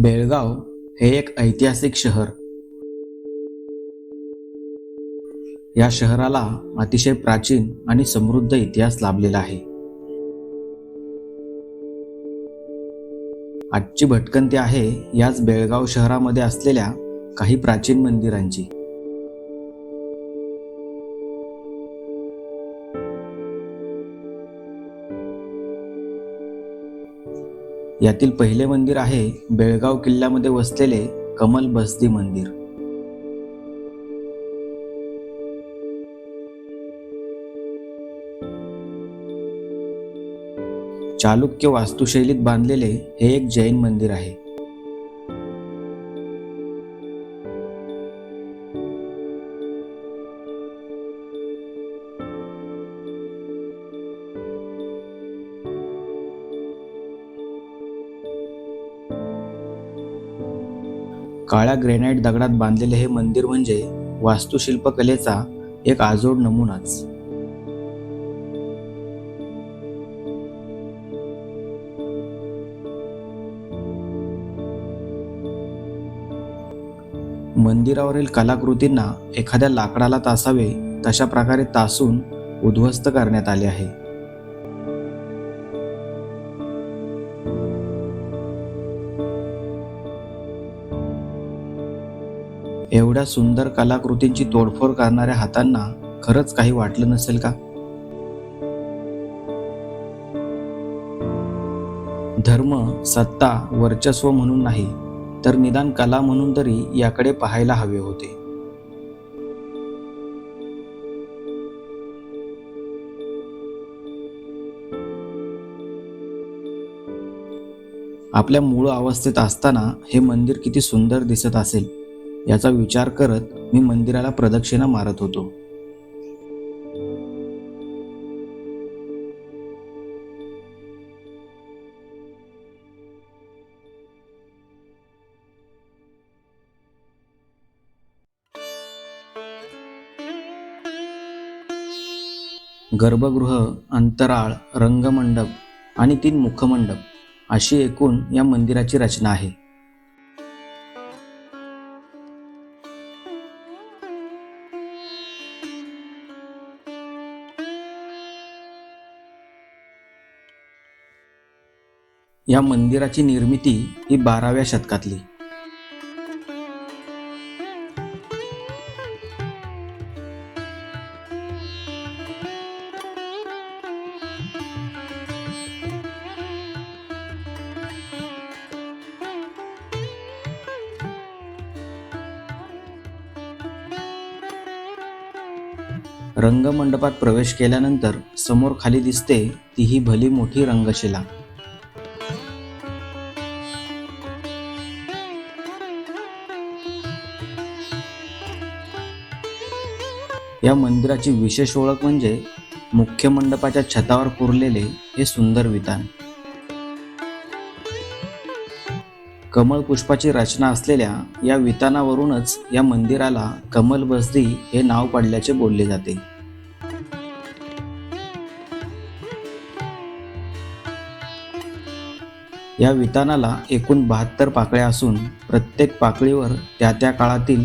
बेळगाव हे एक ऐतिहासिक शहर. या शहराला अतिशय प्राचीन आणि समृद्ध इतिहास लाभलेला आहे. आजची भटकंती आहे याच बेळगाव शहरामध्ये असलेल्या काही प्राचीन मंदिरांची. यातील पहिले मंदिर आहे बेळगाव किल्ल्यामध्ये वसलेले कमल बसदी मंदिर. चालुक्य वास्तुशैलीत बांधलेले हे एक जैन मंदिर आहे. काळ्या ग्रेनाइट दगडात बांधलेले हे मंदिर म्हणजे वास्तुशिल्पकलेचा एक आजोड नमुनाच. मंदिरावरील कलाकृतींना एखाद्या लाकडाला तासावे तशा प्रकारे तासून उद्ध्वस्त करण्यात आले आहे. एवढ्या सुंदर कलाकृतींची तोडफोड करणाऱ्या हातांना खरंच काही वाटलं नसेल का? धर्म, सत्ता, वर्चस्व म्हणून नाही तर निदान कला म्हणून तरी याकडे पाहायला हवे होते. आपल्या मूळ अवस्थेत असताना हे मंदिर किती सुंदर दिसत असेल याचा विचार करत मी मंदिराला प्रदक्षिणा मारत होतो. गर्भगृह, अंतराळ, रंगमंडप आणि 3 मुखमंडप अशी एकूण या मंदिराची रचना आहे. या मंदिराची निर्मिती ही 12व्या शतकातली. रंगमंडपात प्रवेश केल्यानंतर समोर खाली दिसते ती ही भली मोठी रंगशिला. या मंदिराची विशेष ओळख म्हणजे मुख्य मंडपाच्या छतावर कोरलेले हे सुंदर वितान. कमळ पुष्पाची रचना असलेल्या या वितानावरूनच या मंदिराला कमल बसदी हे नाव पडल्याचे बोलले जाते. या वितानाला एकूण 72 पाकळ्या असून प्रत्येक पाकळीवर त्या त्या काळातील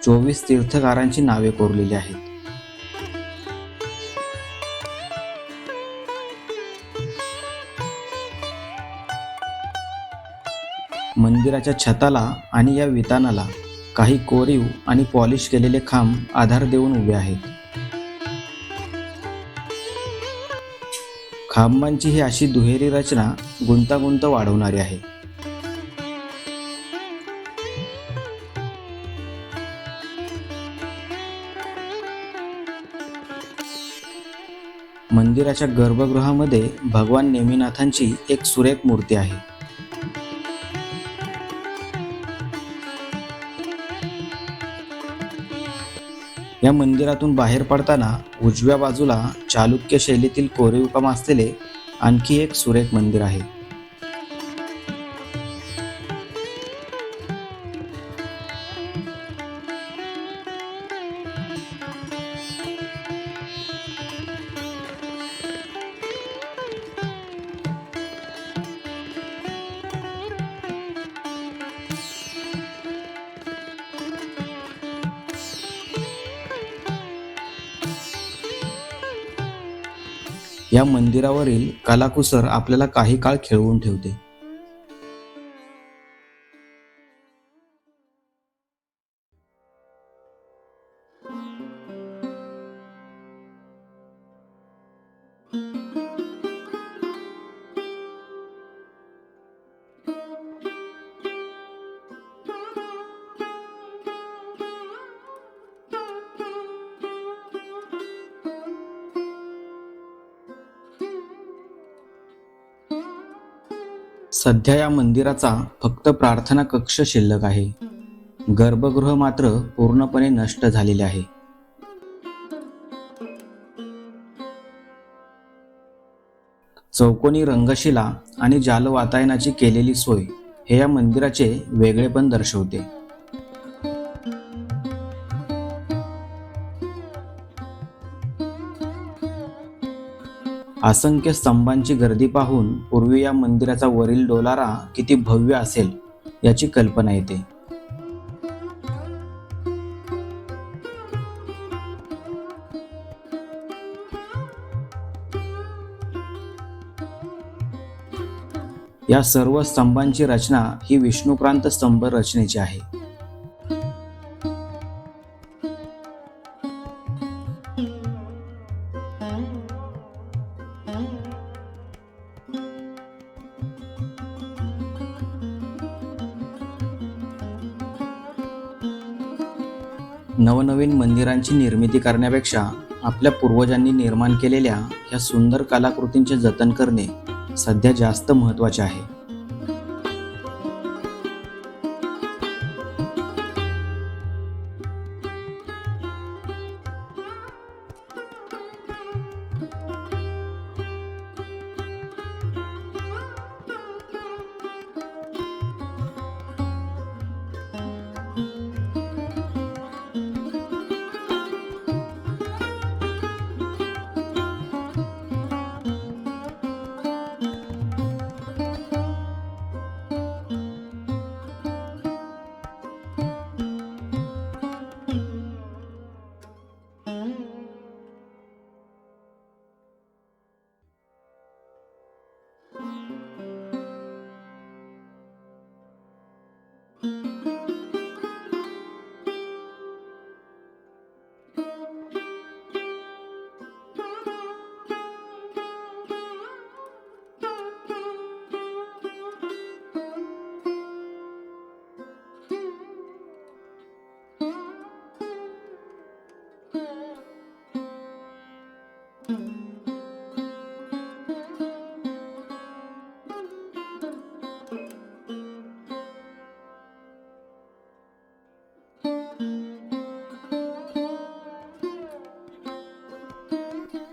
24 तीर्थकारांची नावे कोरलेली आहेत. मंदिराच्या छताला आणि या वितानाला काही कोरीव आणि पॉलिश केलेले खांब आधार देऊन उभे आहेत. खांबांची ही अशी दुहेरी रचना गुंतागुंत वाढवणारी आहे. मंदिराच्या गर्भगृहामध्ये भगवान नेमिनाथांची एक सुरेख मूर्ती आहे. या मंदिरातून बाहेर पडताना उजव्या बाजूला चालुक्य शैलीतील कोरीव काम असलेले आणखी एक सुरेख मंदिर आहे. या मंदिरावरील कलाकुसर आपल्याला काही काळ खेळवून ठेवते. सध्या या मंदिराचा फक्त प्रार्थना कक्ष शिल्लक आहे. गर्भगृह मात्र पूर्णपणे नष्ट झालेले आहे. चौकोनी रंगशिला आणि जाल वातायनाची केलेली सोय हे या मंदिराचे वेगळेपण दर्शवते. असंख्य स्तंभांची गर्दी पाहून पूर्वी या मंदिराचा वरील डोलारा किती भव्य असेल याची कल्पना येते. या सर्व स्तंभांची रचना ही विष्णुक्रांत स्तंभ रचनेची आहे. नवनवीन मंदिरांची निर्मिती करण्यापेक्षा आपल्या पूर्वजांनी निर्माण केलेल्या या सुंदर कलाकृतींचे जतन करणे सध्या जास्त महत्त्वाचे आहे.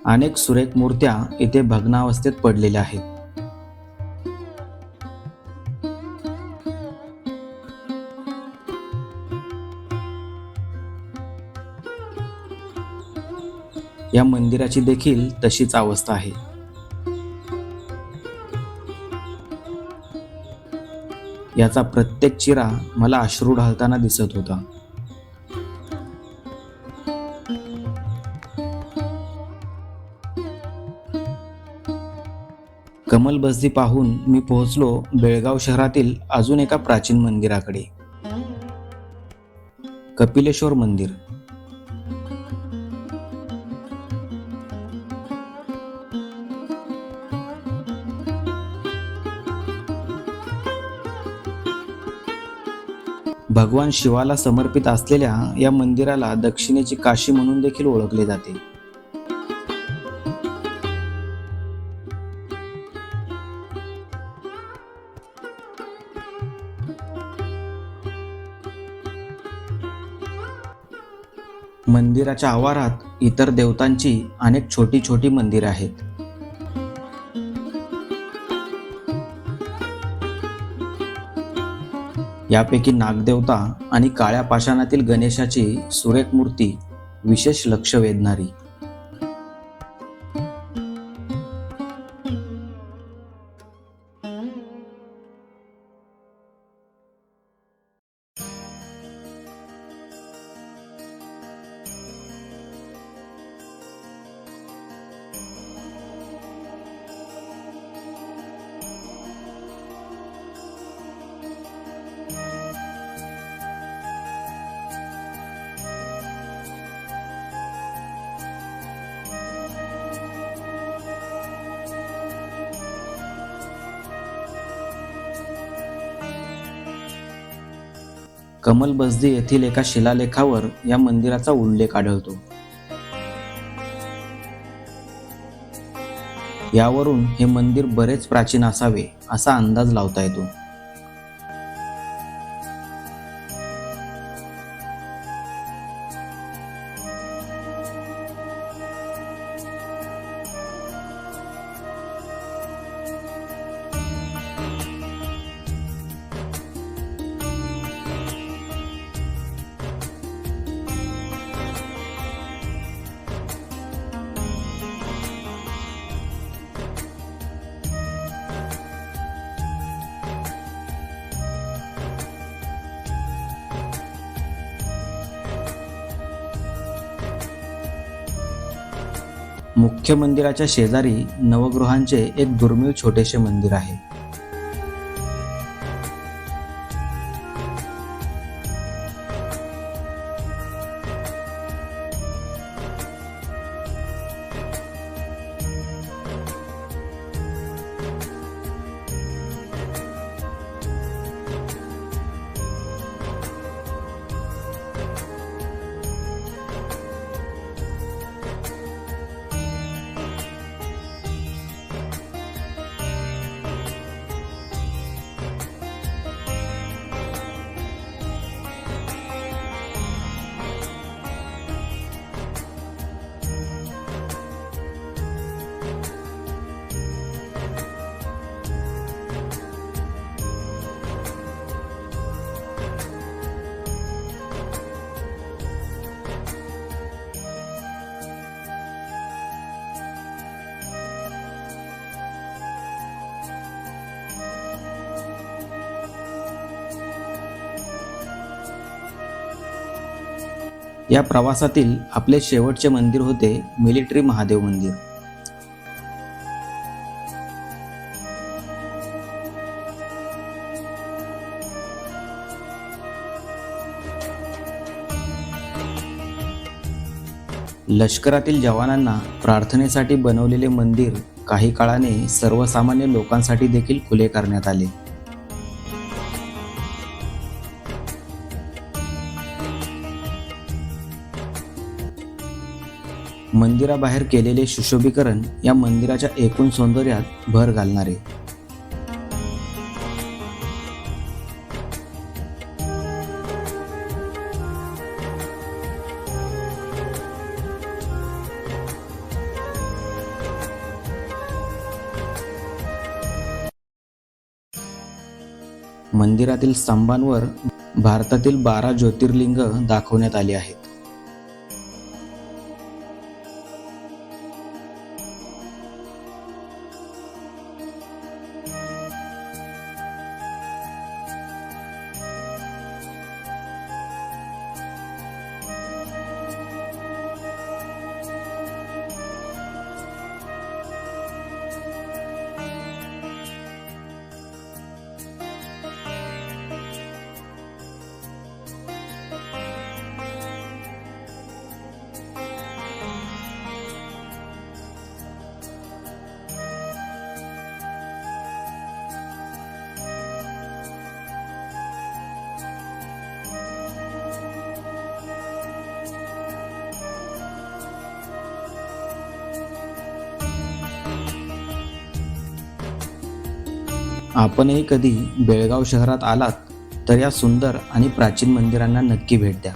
अनेक सुरेख मूर्त्या इथे भग्नावस्थेत पडलेल्या आहेत. या मंदिराची देखील तशीच अवस्था आहे. याचा प्रत्येक चिरा मला अश्रू ढाळताना दिसत होता. कमल बसदी पाहून मी पोहोचलो बेळगाव शहरातील अजून एका प्राचीन मंदिराकडे, कपिलेश्वर मंदिर. भगवान शिवाला समर्पित असलेल्या या मंदिराला दक्षिणेची काशी म्हणून देखील ओळखले जाते. मंदिराच्या आवारात इतर देवतांची अनेक छोटी छोटी मंदिरे आहेत. यापैकी नागदेवता आणि काळ्या पाषाणातील गणेशाची सुरेख मूर्ती विशेष लक्ष वेधणारी. कमल बसदी येथील एका शिलालेखावर या मंदिराचा उल्लेख आढळतो. यावरून हे मंदिर बरेच प्राचीन असावे असा अंदाज लावता येतो. मुख्य मंदिराच्या शेजारी नवगृहांचे एक दुर्मिळ छोटेसे मंदिर आहे. या प्रवासातील आपले शेवटचे मंदिर होते मिलिटरी महादेव मंदिर. लष्करातील जवानांना प्रार्थनेसाठी बनवलेले मंदिर काही काळाने सर्वसामान्य लोकांसाठी देखील खुले करण्यात आले. मंदिराबाहेर केलेले सुशोभीकरण या मंदिराच्या एकूण सौंदर्यात भर घालणारे. मंदिरातील स्तंभांवर भारतातील 12 ज्योतिर्लिंग दाखवण्यात आली आहेत. आपणही कधी बेळगाव शहरात आलात तर या सुंदर आणि प्राचीन मंदिरांना नक्की भेट द्या.